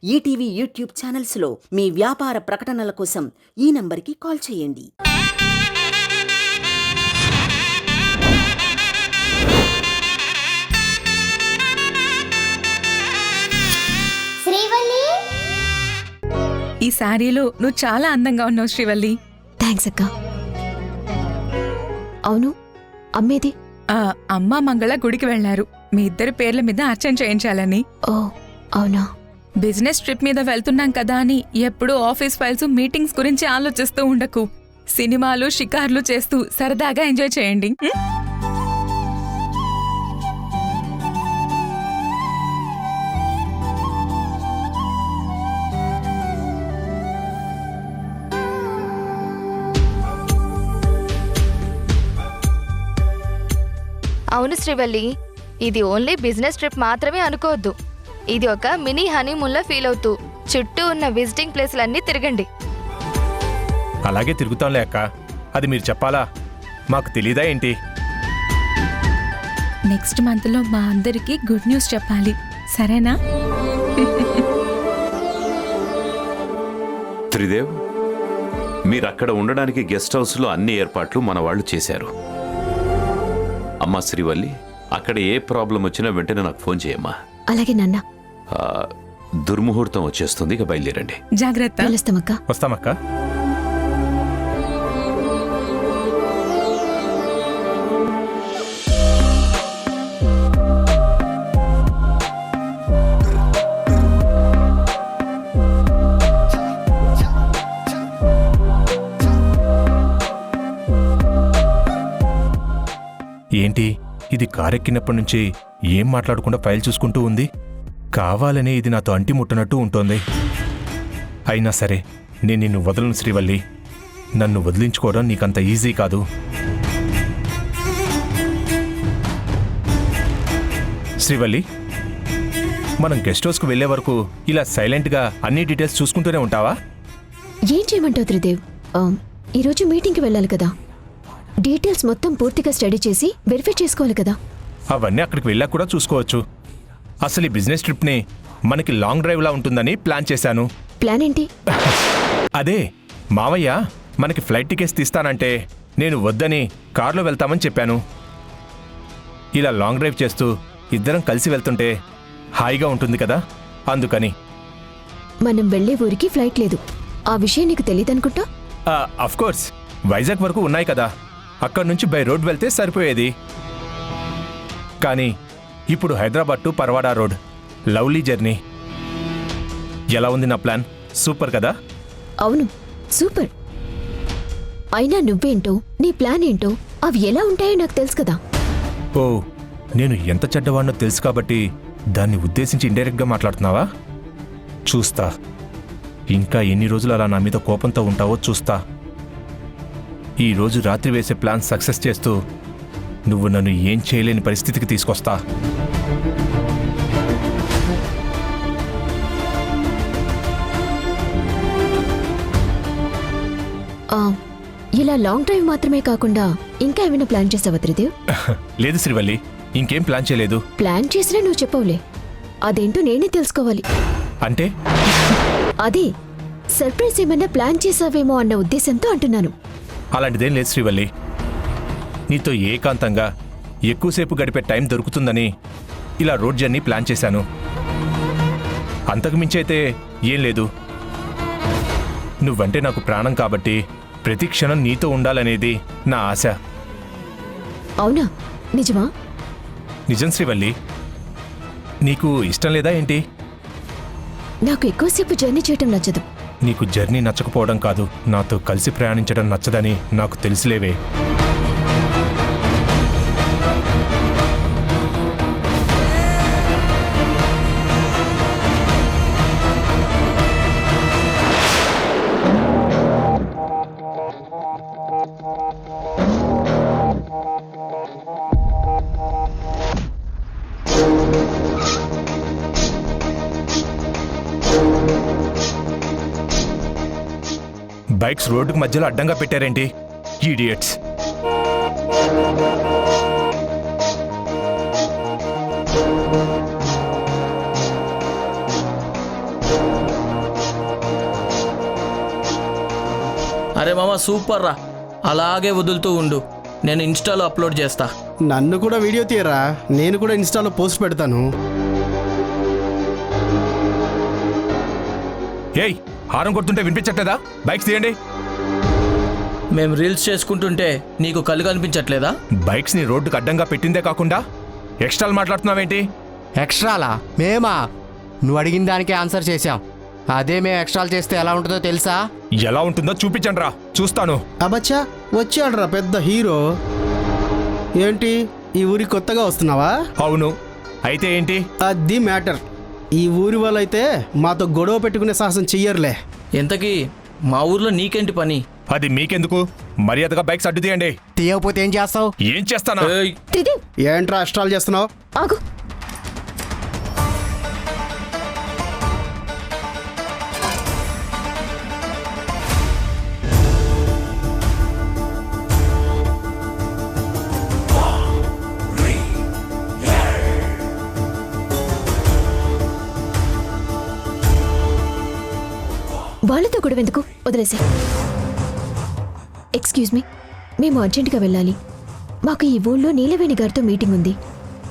ETV YouTube ఛానల్స్లో మీ వ్యాపార ప్రకటనల కోసం ఈ నంబర్కి కాల్ చేయండి. శ్రీవల్లి, ఈ శారీలో నువ్వు చాలా అందంగా ఉన్నావు శ్రీవల్లి. థ్యాంక్స్ అక్క. అవును, అమ్మేది? అమ్మ మంగళ గుడికి వెళ్లారు. మీ ఇద్దరి పేర్ల మీద అర్చన చేయించాలని. ఓ అవునా? బిజినెస్ ట్రిప్ మీద వెళ్తున్నాం కదా అని ఎప్పుడూ ఆఫీస్ ఫైల్స్ మీటింగ్స్ గురించి ఆలోచిస్తూ ఉండకు. సినిమాలు షికార్లు చేస్తూ సరదాగా ఎంజాయ్ చేయండి. అవును శ్రీవల్లి, ఇది ఓన్లీ బిజినెస్ ట్రిప్ మాత్రమే అనుకోవద్దు. ఇది ఒక మినీ హనీమూన్లా ఫీల్ అవుతూ చుట్టూ ఉన్న విజిటింగ్ ప్లేస్లన్నీ తిరగండి. అలాగే తిరుగుతాంలే అక్క. అది మీరు చెప్పాలా? మాకు తెలీదా ఏంటి? నెక్స్ట్ మంత్లో మా అందరికీ గుడ్ న్యూస్ చెప్పాలి, సరేనా? త్రిదేవ్, మీరక్కడ ఉండడానికి గెస్ట్ హౌస్లో అన్ని ఏర్పాట్లు మన వాళ్ళు చేశారు. అమ్మా శ్రీవల్లి, అక్కడ ఏ ప్రాబ్లం వచ్చినా వెంటనే నాకు ఫోన్ చేయమ్మా. అలాగే నాన్న. దుర్ముహూర్తం వచ్చేస్తుంది, ఇక బయలుదేరండి. జాగ్రత్త. వెళ్ళొస్తామక్క. వస్తామక్క. ఏంటి ఇది? కారెక్కినప్పటి నుంచి ఏం మాట్లాడకుండా ఫైల్ చూసుకుంటూ ఉంది. కావాలనే ఇది నాతో అంటిముట్టనట్టు ఉంటోంది. అయినా సరే నేను నిన్ను వదలను శ్రీవల్లి. నన్ను వదిలించుకోవడం నీకంత ఈజీ కాదు. శ్రీవల్లి, మనం గెస్ట్ హౌస్కు వెళ్లే వరకు ఇలా సైలెంట్గా అన్ని డీటెయిల్స్ చూసుకుంటూనే ఉంటావా? ఏం చేయమంటావు త్రిదేవ్? ఈరోజు మీటింగ్కి వెళ్ళాలి కదా. డీటెయిల్స్ మొత్తం పూర్తిగా స్టడీ చేసి వెరిఫై చేసుకోవాలి కదా. అవన్నీ అక్కడికి వెళ్ళాక కూడా చూసుకోవచ్చు. అసలు ఈ బిజినెస్ ట్రిప్ని మనకి లాంగ్ డ్రైవ్లా ఉంటుందని ప్లాన్ చేశాను. ప్లాన్ ఏంటి? అదే, మావయ్య మనకి ఫ్లైట్ టికెట్స్ తీస్తానంటే నేను వద్దని కార్లో వెళ్తామని చెప్పాను. ఇలా లాంగ్ డ్రైవ్ చేస్తూ ఇద్దరం కలిసి వెళ్తుంటే హాయిగా ఉంటుంది కదా, అందుకని. మనం వెళ్లే ఊరికి ఫ్లైట్ లేదు, ఆ విషయం నీకు తెలియదనుకుంటా. అఫ్కోర్స్, వైజాగ్ వరకు ఉన్నాయి కదా, అక్కడి నుంచి బై రోడ్ వెళ్తే సరిపోయేది. కానీ ఇప్పుడు Hyderabad to Parvada road, lovely journey. ఎలా ఉంది నా ప్లాన్? సూపర్ కదా? అవును, సూపర్. అయినా నువ్వేంటో, నీ ప్లాన్ ఏంటో, అవి ఎలా ఉంటాయో నాకు తెలుసు కదా. ఓ, నేను ఎంత చెడ్డవాడినో తెలుసు కాబట్టి దాన్ని ఉద్దేశించి ఇండైరెక్ట్గా మాట్లాడుతున్నావా? చూస్తా ఇంకా ఎన్ని రోజులు అలా నా మీద కోపంతో ఉంటావో చూస్తా. ఈ రోజు రాత్రి వేసే ప్లాన్ సక్సెస్ చేస్తూ నువ్వు నన్ను ఏం చేయలేని పరిస్థితికి తీసుకొస్తా. ఇలా లాంగ్ డ్రైవ్ మాత్రమే కాకుండా ఇంకా ఏమైనా ప్లాన్ చేసావా త్రిదేవ్? లేదు శ్రీవల్లి, ఇంకేం ప్లాన్ చేయలేదు. ప్లాన్ చేసినా నువ్వు చెప్పవులే, అదేంటో నేనే తెలుసుకోవాలి. అంటే? అదే, సర్ప్రైజ్ ఏమైనా ప్లాన్ చేసావేమో అన్న ఉద్దేశంతో అంటున్నాను. అలాంటిదేం లేదు శ్రీవల్లి. నీతో ఏకాంతంగా ఎక్కువసేపు గడిపే టైం దొరుకుతుందని ఇలా రోడ్ జర్నీ ప్లాన్ చేశాను. అంతకు మించైతే ఏం లేదు. నువ్వంటే నాకు ప్రాణం కాబట్టి ప్రతి క్షణం నీతో ఉండాలనేది నా ఆశ. అవునా? నిజమా? నిజం శ్రీవల్లి. నీకు ఇష్టం లేదా ఏంటి? నాకు ఎక్కువసేపు జర్నీ చేయటం నచ్చదు. నీకు జర్నీ నచ్చకపోవడం కాదు, నాతో కలిసి ప్రయాణించడం నచ్చదని నాకు తెలిసిలేవే. బైక్స్ రోడ్డుకు మధ్యలో అడ్డంగా పెట్టారేంటి ఈడియట్స్? అరే మామ సూపర్ రా, అలాగే వదులుతూ ఉండు, నేను ఇన్స్టాలో అప్లోడ్ చేస్తా. నన్ను కూడా వీడియో తీయరా, నేను కూడా ఇన్స్టాలో పోస్ట్ పెడతాను. ఏయ్, హారం కొడుతుంటే వినిపించట్లేదా? బైక్స్ తీయండి. మేము రీల్స్ చేసుకుంటుంటే నీకు కళ్ళు కనిపించట్లేదా? బైక్స్ ని రోడ్డుకు అడ్డంగా పెట్టిందే కాకుండా ఎక్స్ట్రాలు మాట్లాడుతున్నావేంటి? ఎక్స్ట్రాలా? మేమా? నువ్వు అడిగిన దానికే ఆన్సర్ చేశాం. అదే మేము ఎక్స్ట్రాలు చేస్తే ఎలా ఉంటుందో తెలుసా? ఎలా ఉంటుందో చూపించండి రా, చూస్తాను. అబచ్చా, వచ్చాడురా పెద్ద హీరో. ఏంటి ఈ ఊరికి కొత్తగా వస్తున్నావా? అవును, అయితే ఏంటి? అది మ్యాటర్. ఈ ఊరి వాళ్ళైతే మాతో గొడవ పెట్టుకునే సాహసం చెయ్యరులే. ఇంతకీ మా ఊర్లో నీకేంటి పని? అది మీకెందుకు? మర్యాదగా బైక్స్ అడ్డు తీయండి. తీయకపోతే ఏం చేస్తావు? ఏం చేస్తానా? ఏయ్, త్రిదేవ్ ఏంట్రా అష్టాలు చేస్తున్నావు? ఆగు. వాళ్ళతో కూడా ఎందుకు? వదిలేసే. ఎక్స్క్యూజ్ మీ, మేము అర్జెంటుగా వెళ్ళాలి. మాకు ఈ ఊళ్ళో నీలవేణి గారితో మీటింగ్ ఉంది.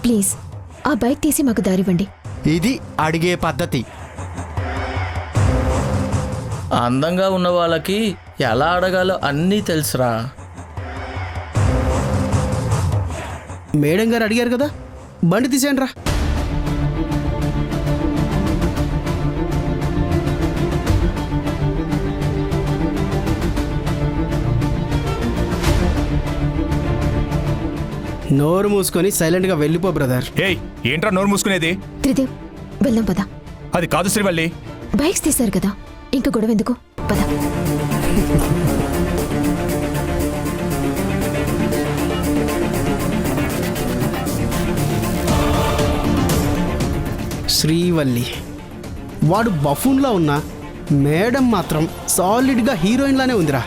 ప్లీజ్ ఆ బైక్ తీసి మాకు దారివ్వండి. ఇది అడిగే పద్ధతి. అందంగా ఉన్న వాళ్ళకి ఎలా అడగాలో అన్నీ తెలుసురా. మేడం గారు అడిగారు కదా, బండి తీసేయండి రా. నోరు మూసుకొని సైలెంట్గా వెళ్ళిపో బ్రదర్. ఏయ్, ఏంట్రా నోరు మూసుకునేది? త్రిదేవ్ వెళ్దాం పద. అది కాదు శ్రీవల్లి. బైక్స్ తీశారు కదా, ఇంకా గొడవ ఎందుకు? పద. శ్రీవల్లి వాడు బఫూన్లా ఉన్నా మేడం మాత్రం సాలిడ్గా హీరోయిన్ లానే ఉందిరా.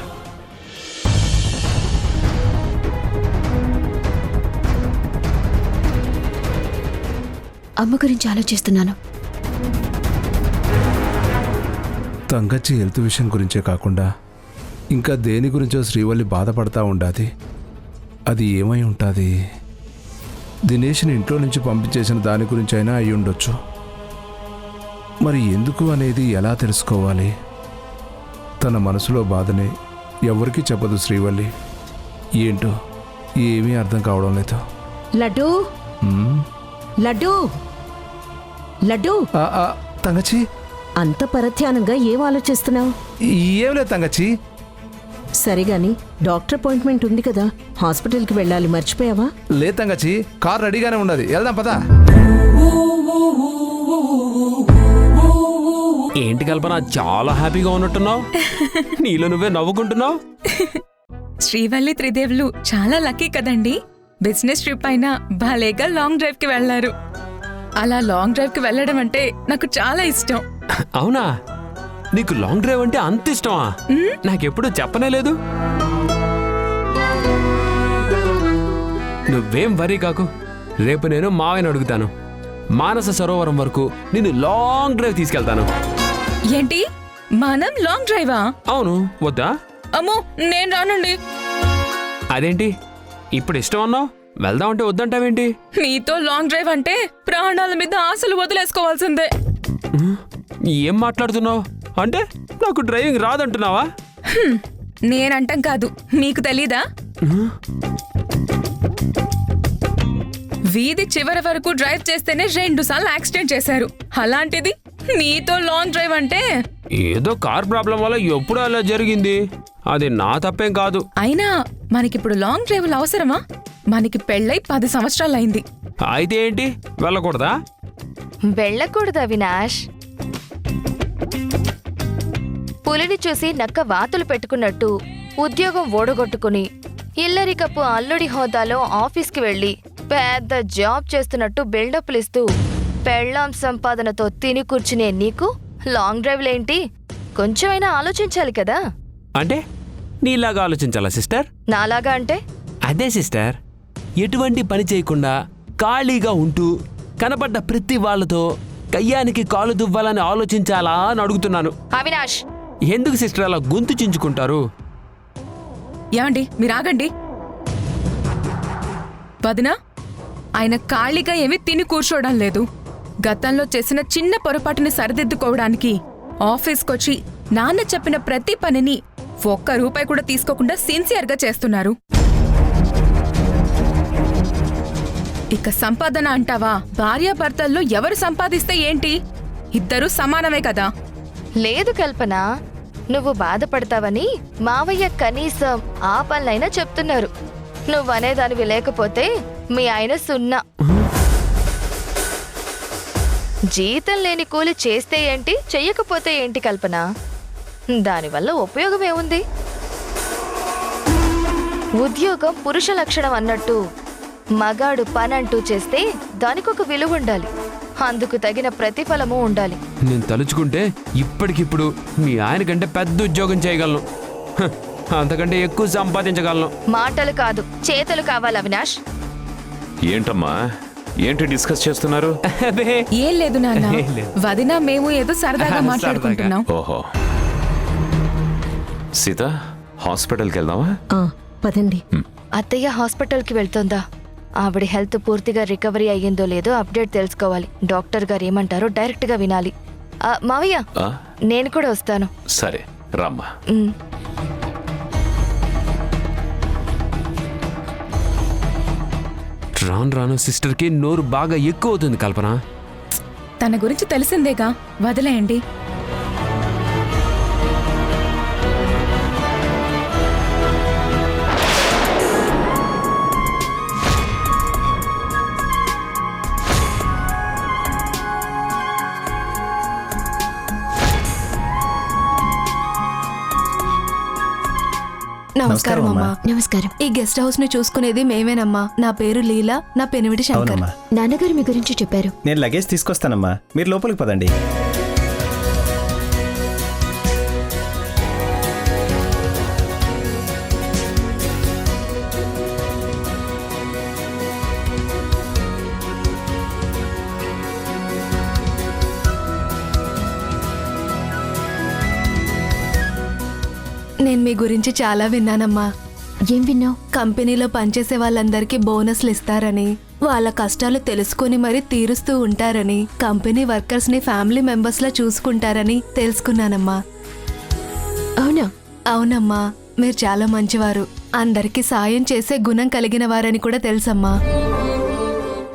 అమ్మ గురించి ఆలోచిస్తున్నాను. తంగచ్చి హెల్త్ విషయం గురించే కాకుండా ఇంకా దేని గురించో శ్రీవల్లి బాధపడతా ఉండాది. అది ఏమై ఉంటుంది? దినేష్ని ఇంట్లో నుంచి పంపించేసిన దాని గురించి అయినా అయి ఉండొచ్చు. మరి ఎందుకు అనేది ఎలా తెలుసుకోవాలి? తన మనసులో బాధని ఎవరికీ చెప్పదు శ్రీవల్లి. ఏంటో ఏమీ అర్థం కావడం లేదు. లడ్డూ, లడ్డూ, లడ్డూ, తంగచ్చి, అంత పరధ్యానంగా ఏం ఆలోచిస్తున్నావు? ఏం లేదు తంగచ్చి. సరిగాని డాక్టర్ అపాయింట్మెంట్ ఉంది కదా, హాస్పిటల్కి వెళ్ళాలి, మర్చిపోయావా? లేదు తంగచ్చి, కార్ రెడీగానే ఉన్నది, వెళ్దాం పదా. ఏంటి కల్పన, చాలా హ్యాపీగా ఉన్నట్టున్నావు? నీలో నువ్వే నవ్వుకుంటున్నావు. శ్రీవల్లి త్రిదేవులు చాలా లక్కీ కదండి. బిజినెస్ ట్రిప్ అయినా భలేగా లాంగ్ డ్రైవ్ కి వెళ్లారు. అలా లాంగ్ డ్రైవ్ కి వెళ్ళడం అంటే నాకు చాలా ఇష్టం. అవునా? నీకు లాంగ్ డ్రైవ్ అంటే అంత ఇష్టమా? నాకెప్పుడు చెప్పనే లేదు. నువ్వేం వరీ కాకు, రేపు నేను మావయ్యని అడుగుతాను. మానస సరోవరం వరకు నిన్ను లాంగ్ డ్రైవ్ తీసుకెళ్తాను. ఏంటి, మనం లాంగ్ డ్రైవా? అవును, వద్దా? అమ్మో, నేను రానండి. అదేంటి ఇప్పుడు ఇష్టం అన్నావు, వెళ్దామంటే వద్దంటావేంటి? మీతో లాంగ్ డ్రైవ్ అంటే ప్రాణాల మీద ఆశలు వదిలేసుకోవాల్సిందే. ఏం మాట్లాడుతున్నావు? అంటే నాకు డ్రైవింగ్ రాదంటున్నావా? నేనంటాం కాదు, మీకు తెలీదా? వీధి చివరి వరకు డ్రైవ్ చేస్తేనే 2 సార్లు యాక్సిడెంట్ చేశారు. అలాంటిది నీతో లాంగ్ డ్రైవ్ అంటే? ఏదో కార్ ప్రాబ్లం వల్ల ఎప్పుడు అలా జరిగింది, అది నా తప్పేం కాదు. అయినా మనకిప్పుడు లాంగ్ డ్రైవ్లు అవసరమా? మనకి పెళ్ళై 10 సంవత్సరాలైంది. అయితే ఏంటి, వెళ్ళకూడదా? వెళ్ళకూడదు అవినాష్. పులిని చూసి నక్క వాతులు పెట్టుకున్నట్టు ఉద్యోగం ఓడగొట్టుకుని ఇల్లరికప్పు అల్లుడి హోదాలో ఆఫీస్కి వెళ్ళి పెద్ద జాబ్ చేస్తున్నట్టు బిల్డప్లు ఇస్తూ పెళ్ళాం సంపాదనతో తిని కూర్చునే నీకు లాంగ్ డ్రైవ్లేంటి? కొంచెమైనా ఆలోచించాలి కదా. అంటే నీలాగా ఆలోచించాలా సిస్టర్? నాలాగా అంటే? అదే సిస్టర్, ఎటువంటి పని చేయకుండా ఖాళీగా ఉంటూ కనపడ్డ ప్రతి వాళ్ళతో కయ్యానికి కాలు దువ్వాలని ఆలోచించాలా అని అడుగుతున్నాను. అవినాష్, ఎందుకు సిస్టర్ అలా గొంతు చించుకుంటారు? ఏమండి మీరు ఆగండి. వదినా, ఆయన ఖాళీగా ఏమీ తిని కూర్చోవడం లేదు. గతంలో చేసిన చిన్న పొరపాటుని సరిదిద్దుకోవడానికి ఆఫీస్కొచ్చి నాన్న చెప్పిన ప్రతి పనిని ఒక్క రూపాయి కూడా తీసుకోకుండా సిన్సియర్గా చేస్తున్నారు. ఇక సంపాదన అంటావా? భార్యాభర్తల్లో ఎవరు సంపాదిస్తే ఏంటి, ఇద్దరూ సమానమే కదా. లేదు కల్పన, నువ్వు బాధపడతావని మావయ్య కనీసం ఆ పనులైనా చెప్తున్నారు. నువ్వనేదానివి లేకపోతే మీ ఆయన సున్నా. జీతం లేని కూలి చేస్తే ఏంటి, చెయ్యకపోతే ఏంటి కల్పన? దానివల్ల ఉపయోగం ఏముంది? ఉద్యోగం పురుష లక్షణం అన్నట్టు మగాడు పనంటూ చేస్తే దానికొక విలువ ఉండాలి, అందుకు తగిన ప్రతిఫలము ఉండాలి. నేను తలుచుకుంటే ఇప్పటికిప్పుడు మీ ఆయన కంటే పెద్ద ఉద్యోగం చేయగలను, అంతకంటే ఎక్కువ సంపాదించగలను. మాటలు కాదు, చేతలు కావాలి అవినాష్. ఏంటమ్మా, ఏంటి డిస్కస్ చేస్తున్నారు? ఏం లేదు నాన్న, వదినా మేము ఏదో సరదాగా మాట్లాడుకుంటున్నాం. ఓహో, సీత హాస్పిటల్కి వెళ్దామా? పదండి. అత్తయ్య హాస్పిటల్కి వెళ్తోందా? ఆవిడ హెల్త్ పూర్తిగా రికవరీ అయ్యిందో లేదో అప్డేట్ తెలుసుకోవాలి. డాక్టర్ గారు ఏమంటారో డైరెక్ట్ గా వినాలి. మావయ్య, నేను కూడా వస్తాను. సరే రామ్మా. రాను రాను సిస్టర్కి నోరు బాగా ఎక్కువ అవుతుంది కల్పన. తన గురించి తెలిసిందేగా, వదిలేయండి. నమస్కారం అమ్మా. నమస్కారం. ఈ గెస్ట్ హౌస్ ని చూసుకునేది మేమేనమ్మా. నా పేరు లీలా, నా పెనిమిటి శంకర్. నాన్నగారు మీ గురించి చెప్పారు. నేను లగేజ్ తీసుకొస్తానమ్మా, మీరు లోపలికి పదండి. నేను మీ గురించి చాలా విన్నానమ్మా. ఏం విన్నావు? కంపెనీలో పనిచేసే వాళ్ళందరికీ బోనస్లు ఇస్తారని, వాళ్ళ కష్టాలు తెలుసుకుని మరీ తీరుస్తూ ఉంటారని, కంపెనీ వర్కర్స్ ని ఫ్యామిలీ మెంబర్స్ లా చూసుకుంటారని తెలుసుకున్నానమ్మా. అవునా? అవునమ్మా, మీరు చాలా మంచివారు, అందరికీ సాయం చేసే గుణం కలిగిన వారని కూడా తెలుసమ్మా.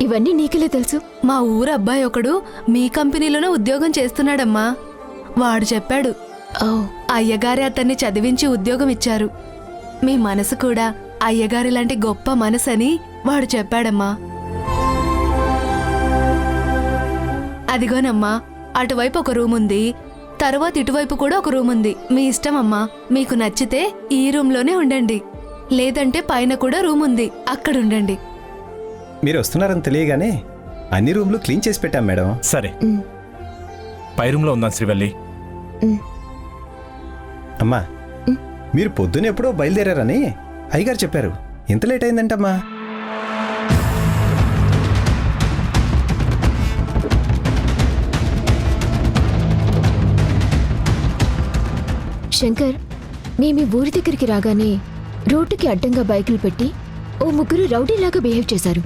ఇవన్నీ నీకెలా తెలుసు? మా ఊరు అబ్బాయి ఒకడు మీ కంపెనీలోనే ఉద్యోగం చేస్తున్నాడమ్మా. వాడు చెప్పాడు, అయ్యగారి అతన్ని చదివించి ఉద్యోగం ఇచ్చారు. మీ మనసు కూడా అయ్యగారి లాంటి గొప్ప మనసని వాడు చెప్పాడమ్మా. అదిగోనమ్మా, అటువైపు ఒక రూమ్ ఉంది, తరువాత ఇటువైపు కూడా ఒక రూమ్ ఉంది. మీ ఇష్టం అమ్మా, మీకు నచ్చితే ఈ రూమ్లోనే ఉండండి, లేదంటే పైన కూడా రూమ్ ఉంది, అక్కడ ఉండండి. మీరు వస్తున్నారని తెలియగానే అన్ని రూమ్లు క్లీన్ చేసి పెట్టాం మేడం. సరే, పై రూమ్లో ఉందాం శ్రీవల్లి. అమ్మా, మీరు పొద్దున ఎప్పుడో బయలుదేరారని అయ్యగారు చెప్పారు. ఎంత లేట్ అయిందంటమ్మా? శంకర్, మేము ఈ ఊరి దగ్గరికి రాగానే రోడ్డుకి అడ్డంగా బైకులు పెట్టి ఓ ముగ్గురు రౌడీలాగా బిహేవ్ చేశారు.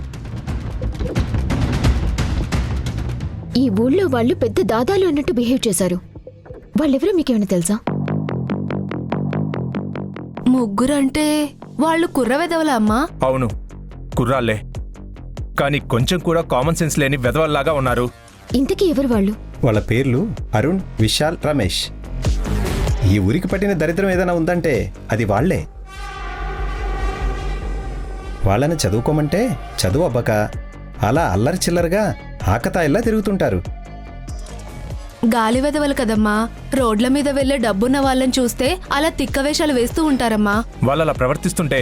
ఈ ఊళ్ళో వాళ్ళు పెద్ద దాదాలు అన్నట్టు బిహేవ్ చేశారు. వాళ్ళెవరో మీకేమైనా తెలుసా? ముగ్గురంటే వాళ్ళు కుర్ర వెదవలా అమ్మా? అవును, కుర్రాళ్ళే, కానీ కొంచెం కూడా కామన్ సెన్స్ లేని వెదవల్లాగా ఉన్నారు. ఇంతకీ ఎవరు వాళ్ళు? వాళ్ళ పేర్లు అరుణ్, విశాల్, రమేష్. ఈ ఊరికి పట్టిన దరిద్రం ఏదైనా ఉందంటే అది వాళ్లే. వాళ్ళని చదువుకోమంటే చదువు అబ్బక అలా అల్లరి చిల్లరగా ఆకతాయిల్లా తిరుగుతుంటారు. గాలి వెదవలు కదమ్మా, రోడ్ల మీద వెళ్లే డబ్బున్న వాళ్ళని చూస్తే అలా తిక్కవేషాలు వేస్తూ ఉంటారమ్మా. వాళ్ళలా ప్రవర్తిస్తుంటే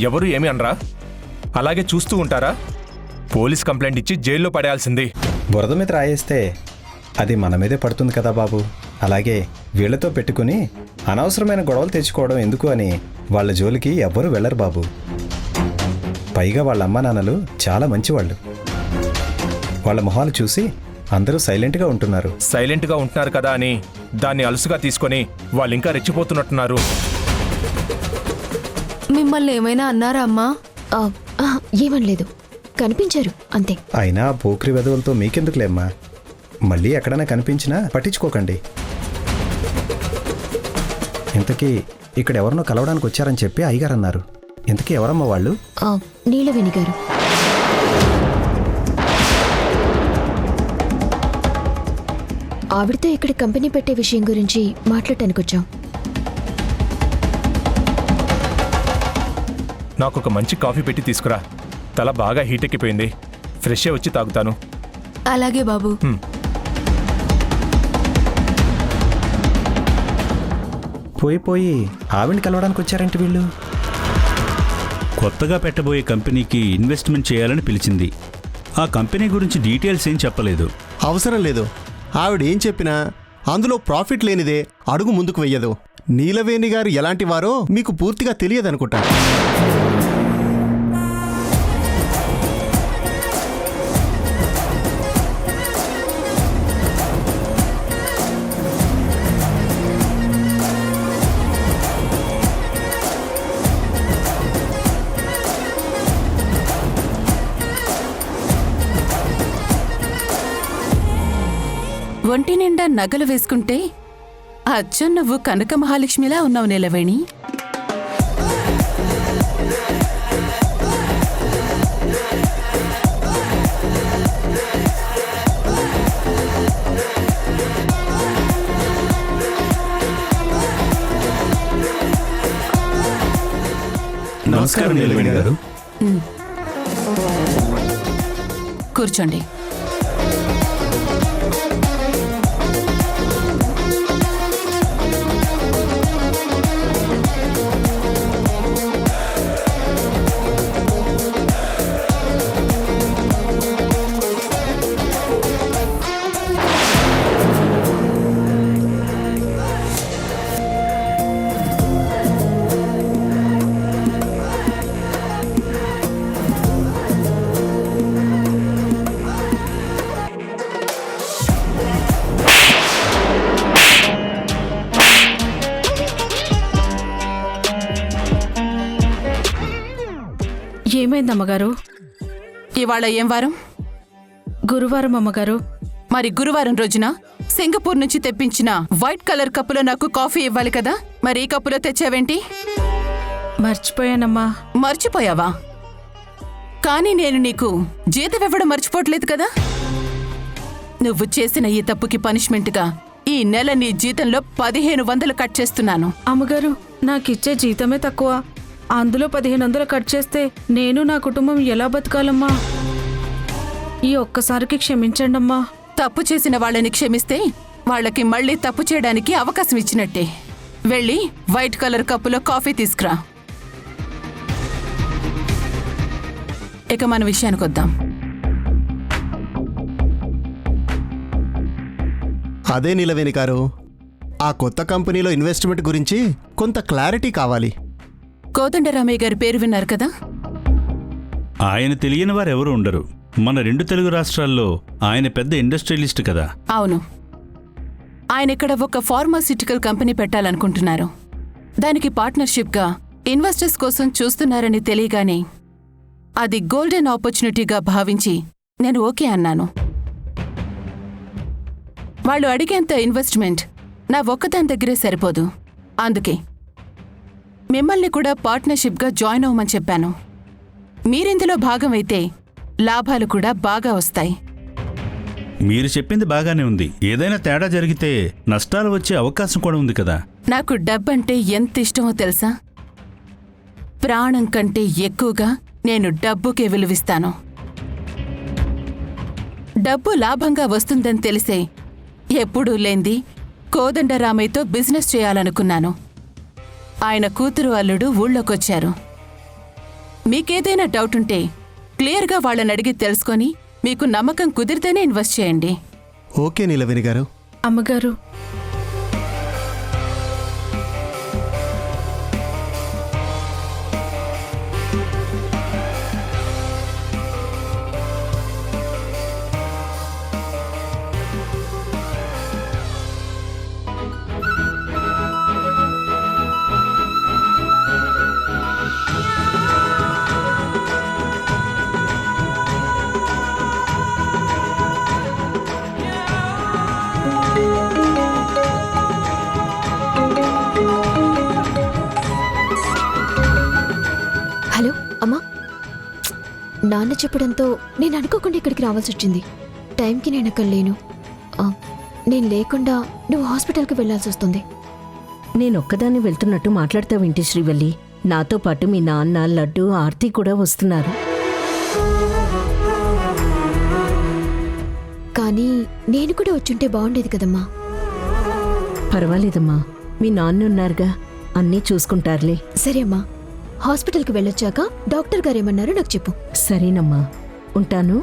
ఎవరు ఏమి అనరా? అలాగే చూస్తూ ఉంటారా? పోలీస్ కంప్లైంట్ ఇచ్చి జైల్లో పడేయాల్సింది. బురద మీద రాయేస్తే అది మన మీదే పడుతుంది కదా బాబు. అలాగే వీళ్లతో పెట్టుకుని అనవసరమైన గొడవలు తెచ్చుకోవడం ఎందుకు అని వాళ్ళ జోలికి ఎవ్వరూ వెళ్లరు బాబు. పైగా వాళ్ళ అమ్మా నాన్నలు చాలా మంచివాళ్ళు. వాళ్ళ మొహాలు చూసి అందరూ సైలెంట్గా ఉంటున్నారు. సైలెంట్గా ఉంటున్నారు కదా అని దాన్ని అలుసుగా తీసుకొని వాళ్ళు ఇంకా రెచ్చిపోతున్నట్టున్నారు. మిమ్మల్ని ఏమైనా అన్నారా అమ్మా? ఏమనలేదు, కనిపించారు అంతే. అయినా పోక్రి వెధవులతో మీకెందుకులేమ్మా, మళ్ళీ ఎక్కడైనా కనిపించినా పట్టించుకోకండి. ఇంతకీ ఇక్కడ ఎవరినో కలవడానికి వచ్చారని చెప్పి అయ్యగారు అన్నారు. ఇంతకీ ఎవరమ్మా వాళ్ళు? నీలవేణి గారు. ఆవిడతో ఇక్కడ కంపెనీ పెట్టే విషయం గురించి మాట్లాడటానికి వచ్చాం. నాకు ఒక మంచి కాఫీ పెట్టి తీసుకురా. తల బాగా హీట్ ఎక్కిపోయింది. ఫ్రెష్ వచ్చి తాగుతాను. అలాగే బాబు. పోయి ఆవిడ్ని కలవడానికి వచ్చారంటే వీళ్ళు. కొత్తగా పెట్టబోయే కంపెనీకి ఇన్వెస్ట్మెంట్ చేయాలని పిలిచింది. ఆ కంపెనీ గురించి డీటెయిల్స్ ఏం చెప్పలేదు. అవసరం లేదు. ఆవిడ ఏం చెప్పినా అందులో ప్రాఫిట్ లేనిదే అడుగు ముందుకు వెయ్యదు. నీలవేణి గారు ఎలాంటి వారో మీకు పూర్తిగా తెలియదనుకుంటా. ఒంటి నిండా నగలు వేసుకుంటే అచ్చం నువ్వు కనక మహాలక్ష్మిలా ఉన్నావు నీలవేణి. నమస్కారం నీలవేణి గారు. కూర్చోండి. ఏమైంది అమ్మగారు? ఇవాళ ఏం వారం? గురువారం అమ్మగారు. మరి గురువారం రోజున సింగపూర్ నుంచి తెప్పించిన వైట్ కలర్ కప్పులో నాకు కాఫీ ఇవ్వాలి కదా, మరి ఈ కప్పులో తెచ్చావేంటి? మర్చిపోయానమ్మా. మర్చిపోయావా? కానీ నేను నీకు జీతం ఇవ్వడం మర్చిపోవట్లేదు కదా. నువ్వు చేసిన ఈ తప్పుకి పనిష్మెంట్గా ఈ నెల నీ జీతంలో 1500 కట్ చేస్తున్నాను. అమ్మగారు, నాకిచ్చే జీతమే తక్కువ. అందులో 1500 కట్ చేస్తే నేను నా కుటుంబం ఎలా బతకాలమ్మా? ఈ ఒక్కసారికి క్షమించండమ్మా. తప్పు చేసిన వాళ్ళని క్షమిస్తే వాళ్ళకి మళ్ళీ తప్పు చేయడానికి అవకాశం ఇచ్చినట్టే. వెళ్ళి వైట్ కలర్ కప్పులో కాఫీ తీసుకురా. ఇక మన విషయానికి వద్దాం. అదే నీలవేణి గారు, ఆ కొత్త కంపెనీలో ఇన్వెస్ట్మెంట్ గురించి కొంత క్లారిటీ కావాలి. కోదండరామయ్య గారి పేరు విన్నారు కదా. ఆయన తెలియని వారెవరూ ఉండరు. మన 2 తెలుగు రాష్ట్రాల్లో ఆయన పెద్ద ఇండస్ట్రియలిస్ట్ కదా. అవును, ఆయన ఇక్కడ ఒక ఫార్మాసిటికల్ కంపెనీ పెట్టాలనుకుంటున్నారు. దానికి పార్ట్నర్షిప్గా ఇన్వెస్టర్స్ కోసం చూస్తున్నారని తెలియగానే అది గోల్డెన్ ఆపర్చునిటీగా భావించి నేను ఓకే అన్నాను. వాళ్ళు అడిగేంత ఇన్వెస్ట్మెంట్ నా ఒక్కదాని దగ్గరే సరిపోదు. అందుకే మిమ్మల్ని కూడా పార్ట్నర్షిప్గా జాయిన్ అవ్వమని చెప్పాను. మీరిందులో భాగమైతే లాభాలు కూడా బాగా వస్తాయి. మీరు చెప్పింది బాగానే ఉంది. ఏదైనా తేడా జరిగితే నష్టాలు వచ్చే అవకాశం కూడా ఉంది కదా. నాకు డబ్బంటే ఎంత ఇష్టమో తెలుసా? ప్రాణం కంటే ఎక్కువగా నేను డబ్బుకే విలువిస్తాను. డబ్బు లాభంగా వస్తుందని తెలిసే ఎప్పుడూ లేంది కోదండరామయ్యతో బిజినెస్ చేయాలనుకున్నాను. ఆయన కూతురు అల్లుడు ఊళ్ళోకొచ్చారు. మీకేదైనా డౌట్ ఉంటే క్లియర్గా వాళ్ళని అడిగి తెలుసుకొని మీకు నమ్మకం కుదిరితేనే ఇన్వెస్ట్ చేయండి. ఓకే నీలవేణి గారు. అమ్మగారు, నాన్న చెప్పడంతో నేను అనుకోకుండా ఇక్కడికి రావాల్సి వచ్చింది. టైంకి నేను అక్కడ లేను. నేను లేకుండా నువ్వు హాస్పిటల్కి వెళ్లాల్సి వస్తుంది. నేనొక్కదాన్ని వెళ్తున్నట్టు మాట్లాడతావేంటి శ్రీవల్లి? నాతో పాటు మీ నాన్న, లడ్డు, ఆర్తి కూడా వస్తున్నారు. కానీ నేను కూడా వచ్చుంటే బాగుండేది కదమ్మా. పర్వాలేదమ్మా, మీ నాన్న ఉన్నారుగా, అన్నీ చూసుకుంటారులే. సరే అమ్మా, హాస్పిటల్కి వెళ్ళొచ్చాక డాక్టర్ గారు ఏమన్నారో నాకు చెప్పు. సరేనమ్మా, ఉంటాను.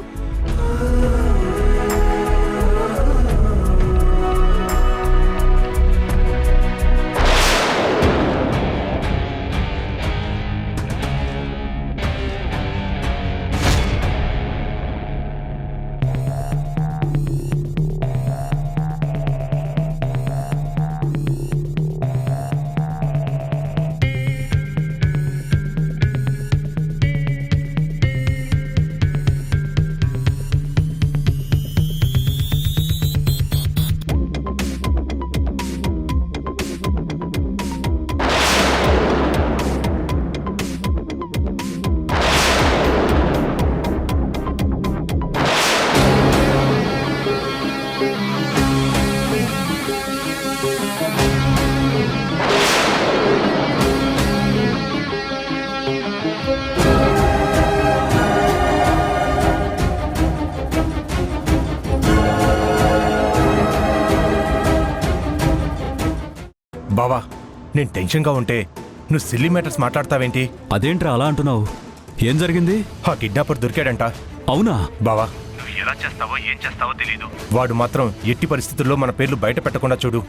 బావా, నేను టెన్షన్గా ఉంటే నువ్వు సిల్లీ మ్యాటర్స్ మాట్లాడతావేంటి? అదేంట్రా అలా అంటున్నావు? ఏం జరిగింది? ఆ కిడ్నాపర్ దొరికాడంట. అవునా? బావా, నువ్వు ఎలా చేస్తావో ఏం చేస్తావో తెలీదు. వాడు మాత్రం ఎట్టి పరిస్థితుల్లో మన పేర్లు బయట పెట్టకుండా చూడు.